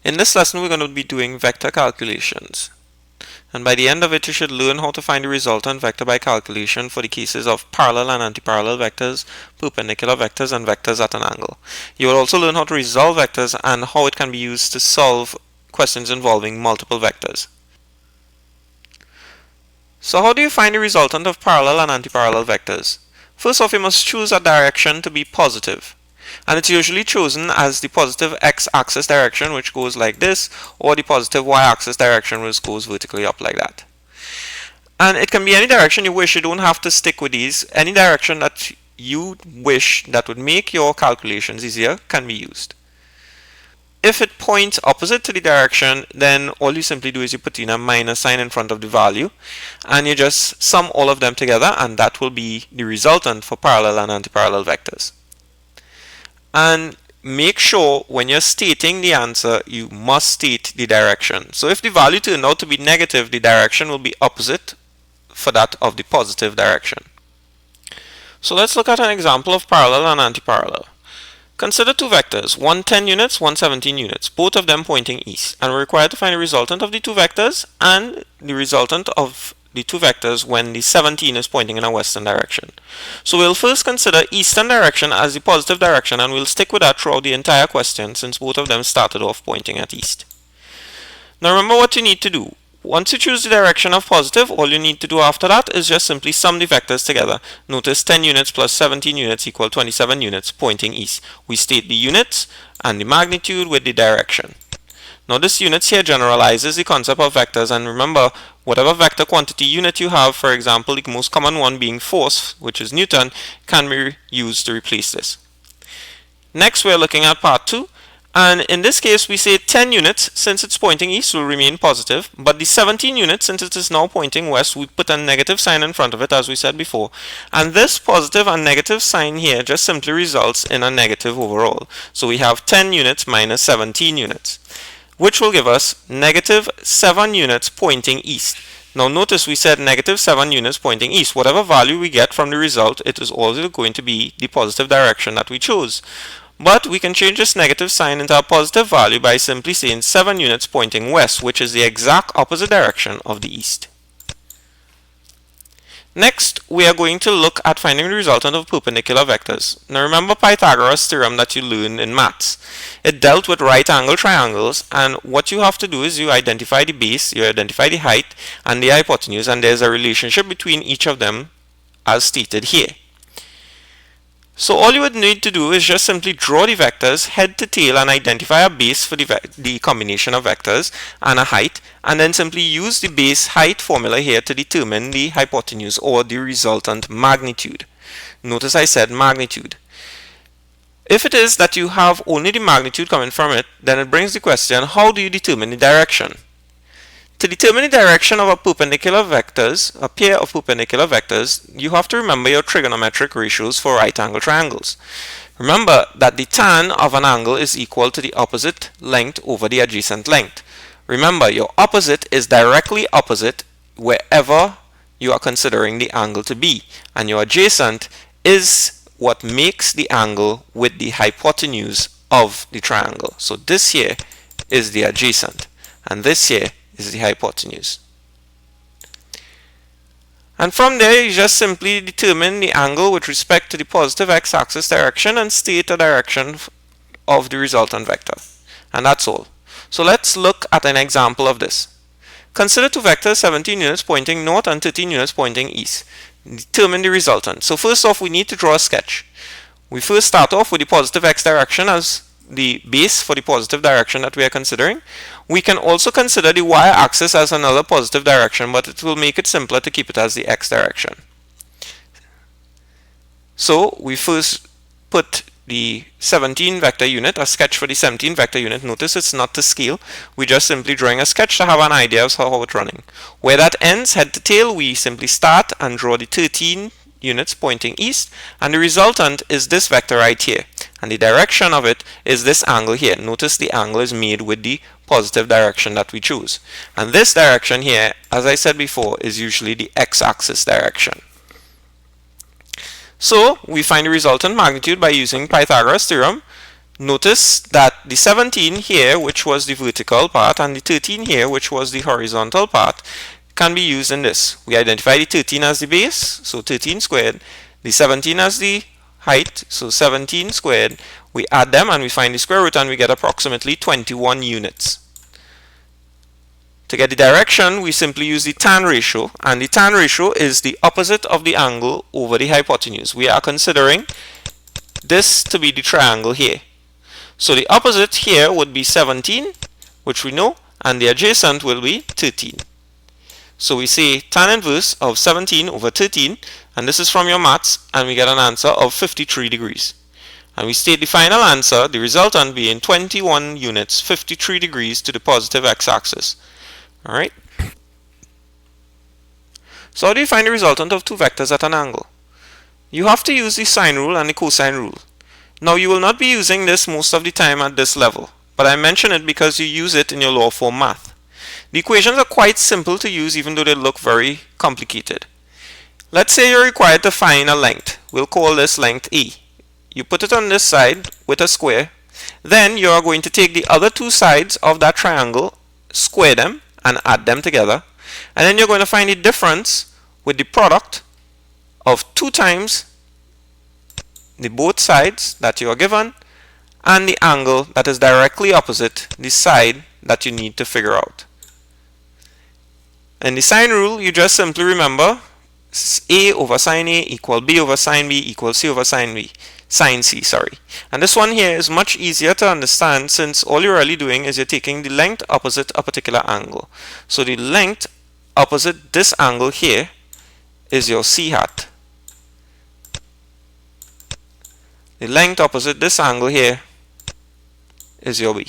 In this lesson, we're going to be doing vector calculations. And by the end of it, you should learn how to find the resultant vector by calculation for the cases of parallel and antiparallel vectors, perpendicular vectors, and vectors at an angle. You will also learn how to resolve vectors and how it can be used to solve questions involving multiple vectors. So how do you find the resultant of parallel and antiparallel vectors? First off, you must choose a direction to be positive. And it's usually chosen as the positive x-axis direction, which goes like this, or the positive y-axis direction, which goes vertically up like that. And it can be any direction you wish. You don't have to stick with these. Any direction that you wish that would make your calculations easier can be used. If it points opposite to the direction, then all you simply do is you put in a minus sign in front of the value, and you just sum all of them together, and that will be the resultant for parallel and antiparallel vectors. And make sure when you're stating the answer, you must state the direction. So if the value turned out to be negative, the direction will be opposite for that of the positive direction. So let's look at an example of parallel and antiparallel. Consider two vectors, one 10 units, one 17 units, both of them pointing east, and we're required to find the resultant of the two vectors and the resultant of the two vectors when the 17 is pointing in a western direction. So we'll first consider eastern direction as the positive direction, and we'll stick with that throughout the entire question since both of them started off pointing at east. Now remember what you need to do. Once you choose the direction of positive, all you need to do after that is just simply sum the vectors together. Notice 10 units plus 17 units equal 27 units pointing east. We state the units and the magnitude with the direction. Now this units here generalizes the concept of vectors, and remember, whatever vector quantity unit you have, for example the most common one being force, which is Newton, can be used to replace this. Next we're looking at part 2, and in this case we say 10 units, since it's pointing east, will remain positive, but the 17 units, since it is now pointing west, we put a negative sign in front of it as we said before, and this positive and negative sign here just simply results in a negative overall. So we have 10 units minus 17 units, which will give us negative 7 units pointing east. Now notice we said negative 7 units pointing east. Whatever value we get from the result, it is also going to be the positive direction that we chose. But we can change this negative sign into a positive value by simply saying 7 units pointing west, which is the exact opposite direction of the east. Next, we are going to look at finding the resultant of perpendicular vectors. Now remember Pythagoras' theorem that you learned in maths. It dealt with right angle triangles, and what you have to do is you identify the base, you identify the height and the hypotenuse, and there's a relationship between each of them as stated here. So all you would need to do is just simply draw the vectors head to tail and identify a base for the combination of vectors and a height, and then simply use the base height formula here to determine the hypotenuse or the resultant magnitude. Notice I said magnitude. If it is that you have only the magnitude coming from it, then it brings the question, how do you determine the direction? To determine the direction of a perpendicular vectors, a pair of perpendicular vectors, you have to remember your trigonometric ratios for right angle triangles. Remember that the tan of an angle is equal to the opposite length over the adjacent length. Remember, your opposite is directly opposite wherever you are considering the angle to be, and your adjacent is what makes the angle with the hypotenuse of the triangle. So this here is the adjacent, and this here is the hypotenuse. And from there you just simply determine the angle with respect to the positive x-axis direction and state a direction of the resultant vector. And that's all. So let's look at an example of this. Consider two vectors, 17 units pointing north and 13 units pointing east. Determine the resultant. So first off, we need to draw a sketch. We first start off with the positive x direction as the base for the positive direction that we are considering. We can also consider the y-axis as another positive direction, but it will make it simpler to keep it as the x direction. So we first put the 17 vector unit, a sketch for the 17 vector unit. Notice it's not to scale. We're just simply drawing a sketch to have an idea of how it's running. Where that ends, head to tail, we simply start and draw the 13 units pointing east, and the resultant is this vector right here, and the direction of it is this angle here. Notice the angle is made with the positive direction that we choose, and this direction here, as I said before, is usually the x-axis direction. So we find the resultant magnitude by using Pythagoras' theorem. Notice that the 17 here, which was the vertical part, and the 13 here, which was the horizontal part, can be used in this. We identify the 13 as the base, so 13 squared, the 17 as the height, so 17 squared. We add them and we find the square root and we get approximately 21 units. To get the direction, we simply use the tan ratio, and the tan ratio is the opposite of the angle over the hypotenuse. We are considering this to be the triangle here. So the opposite here would be 17, which we know, and the adjacent will be 13. So we say tan inverse of 17 over 13, and this is from your maths, and we get an answer of 53 degrees. And we state the final answer, the resultant being 21 units, 53 degrees to the positive x-axis. Alright? So how do you find the resultant of two vectors at an angle? You have to use the sine rule and the cosine rule. Now you will not be using this most of the time at this level, but I mention it because you use it in your law form math. The equations are quite simple to use even though they look very complicated. Let's say you're required to find a length. We'll call this length A. You put it on this side with a square. Then you are going to take the other two sides of that triangle, square them, and add them together. And then you're going to find the difference with the product of 2 times the both sides that you are given and the angle that is directly opposite the side that you need to figure out. In the sine rule, you just simply remember A over sine A equal B over sine B equals C over sine C, sorry. And this one here is much easier to understand since all you're really doing is you're taking the length opposite a particular angle. So the length opposite this angle here is your C hat. The length opposite this angle here is your B.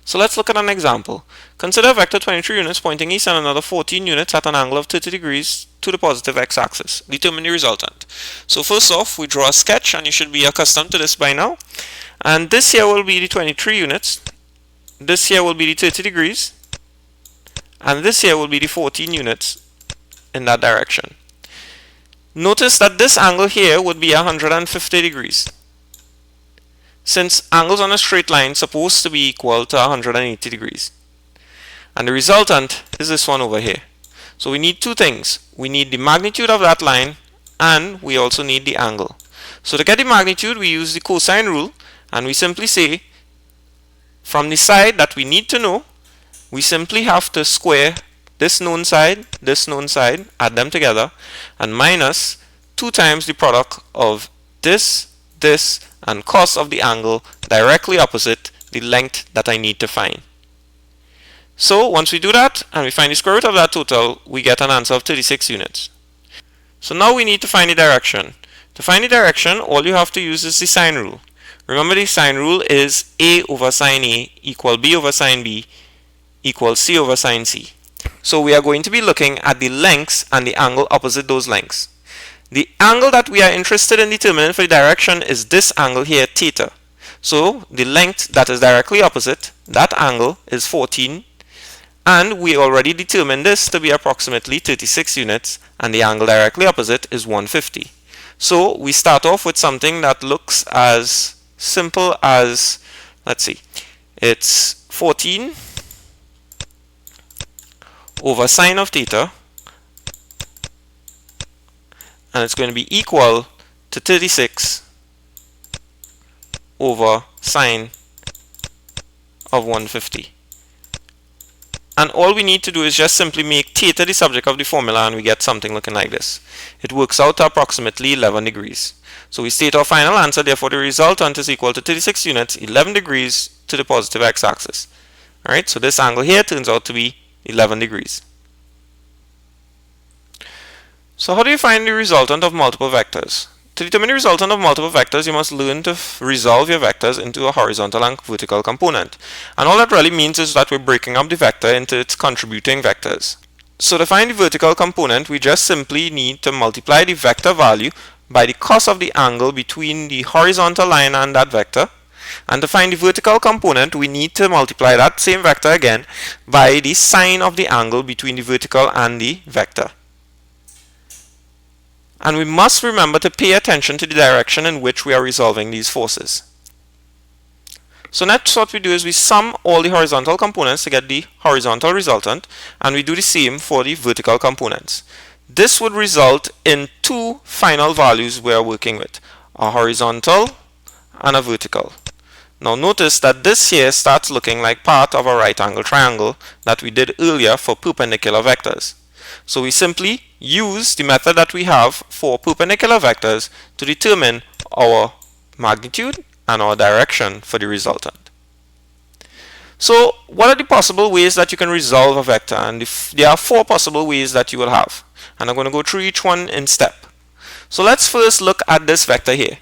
So let's look at an example. Consider a vector 23 units pointing east and another 14 units at an angle of 30 degrees to the positive x-axis. Determine the resultant. So first off, we draw a sketch, and you should be accustomed to this by now. And this here will be the 23 units. This here will be the 30 degrees. And this here will be the 14 units in that direction. Notice that this angle here would be 150 degrees. Since angles on a straight line are supposed to be equal to 180 degrees. And the resultant is this one over here. So we need two things. We need the magnitude of that line, and we also need the angle. So to get the magnitude, we use the cosine rule, and we simply say from the side that we need to know, we simply have to square this known side, add them together, and minus 2 times the product of this, and cos of the angle directly opposite the length that I need to find. So once we do that and we find the square root of that total, we get an answer of 36 units. So now we need to find the direction. To find the direction, all you have to use is the sine rule. Remember, the sine rule is A over sine A equal B over sine B equals C over sine C. So we are going to be looking at the lengths and the angle opposite those lengths. The angle that we are interested in determining for the direction is this angle here, theta. So the length that is directly opposite that angle is 14, and we already determined this to be approximately 36 units, and the angle directly opposite is 150. So we start off with something that looks as simple as, let's see, it's 14 over sine of theta, and it's going to be equal to 36 over sine of 150. And all we need to do is just simply make theta the subject of the formula, and we get something looking like this. It works out to approximately 11 degrees. So we state our final answer, therefore the resultant is equal to 36 units, 11 degrees to the positive x-axis. Alright, so this angle here turns out to be 11 degrees. So how do you find the resultant of multiple vectors? To determine the resultant of multiple vectors, you must learn to resolve your vectors into a horizontal and vertical component. And all that really means is that we're breaking up the vector into its contributing vectors. So to find the vertical component, we just simply need to multiply the vector value by the cos of the angle between the horizontal line and that vector, And to find the vertical component, we need to multiply that same vector again by the sine of the angle between the vertical and the vector. And we must remember to pay attention to the direction in which we are resolving these forces. So next what we do is we sum all the horizontal components to get the horizontal resultant, and we do the same for the vertical components. This would result in two final values we are working with, a horizontal and a vertical. Now notice that this here starts looking like part of a right angle triangle that we did earlier for perpendicular vectors. So we simply use the method that we have for perpendicular vectors to determine our magnitude and our direction for the resultant. So what are the possible ways that you can resolve a vector? And there are four possible ways that you will have, and I'm going to go through each one in step. So let's first look at this vector here.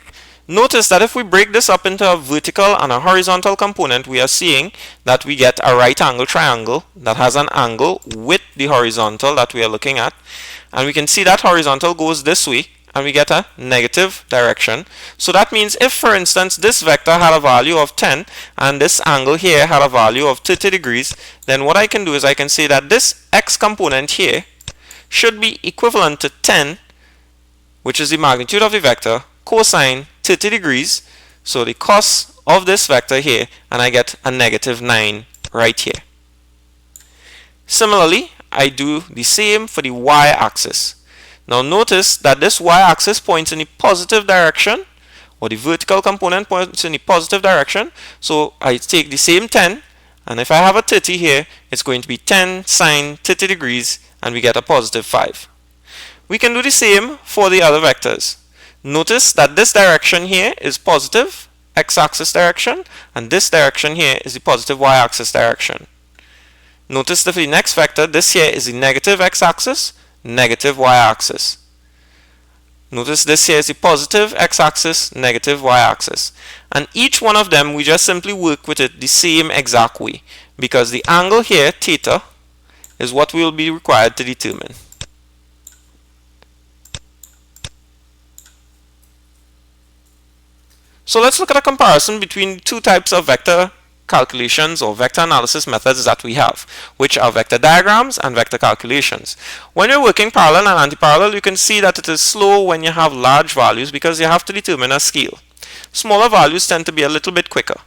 Notice that if we break this up into a vertical and a horizontal component, we are seeing that we get a right angle triangle that has an angle with the horizontal that we are looking at, and we can see that horizontal goes this way and we get a negative direction. So that means if, for instance, this vector had a value of 10 and this angle here had a value of 30 degrees, then what I can do is I can say that this x component here should be equivalent to 10, which is the magnitude of the vector, cosine 30 degrees, so the cos of this vector here, and I get a negative 9 right here. Similarly, I do the same for the y-axis. Now notice that this y-axis points in the positive direction, or the vertical component points in the positive direction, so I take the same 10, and if I have a 30 here, it's going to be 10 sine 30 degrees, and we get a positive 5. We can do the same for the other vectors. Notice that this direction here is positive x-axis direction, and this direction here is the positive y-axis direction. Notice that for the next vector, this here is the negative x-axis, negative y-axis. Notice this here is the positive x-axis, negative y-axis. And each one of them, we just simply work with it the same exact way, because the angle here, theta, is what we will be required to determine. So let's look at a comparison between two types of vector calculations or vector analysis methods that we have, which are vector diagrams and vector calculations. When you're working parallel and antiparallel, you can see that it is slow when you have large values because you have to determine a scale. Smaller values tend to be a little bit quicker.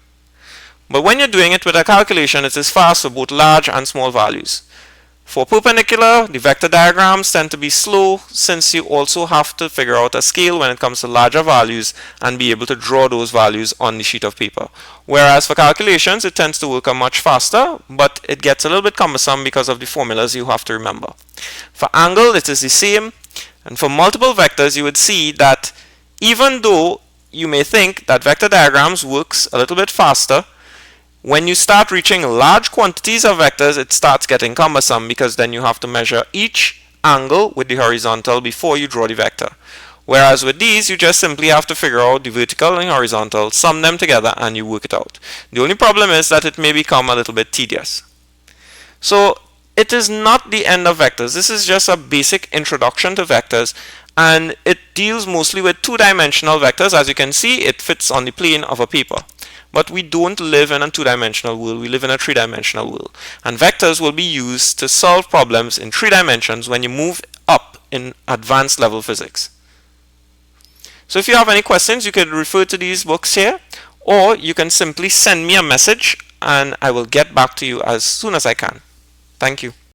But when you're doing it with a calculation, it is fast for both large and small values. For perpendicular, the vector diagrams tend to be slow since you also have to figure out a scale when it comes to larger values and be able to draw those values on the sheet of paper. Whereas for calculations, it tends to work much faster, but it gets a little bit cumbersome because of the formulas you have to remember. For angle, it is the same, and for multiple vectors, you would see that even though you may think that vector diagrams works a little bit faster, when you start reaching large quantities of vectors, it starts getting cumbersome because then you have to measure each angle with the horizontal before you draw the vector. Whereas with these, you just simply have to figure out the vertical and horizontal, sum them together, and you work it out. The only problem is that it may become a little bit tedious. So it is not the end of vectors. This is just a basic introduction to vectors, and it deals mostly with two-dimensional vectors. As you can see, it fits on the plane of a paper. But we don't live in a two-dimensional world, we live in a three-dimensional world. And vectors will be used to solve problems in 3 dimensions when you move up in advanced level physics. So if you have any questions, you can refer to these books here, or you can simply send me a message and I will get back to you as soon as I can. Thank you.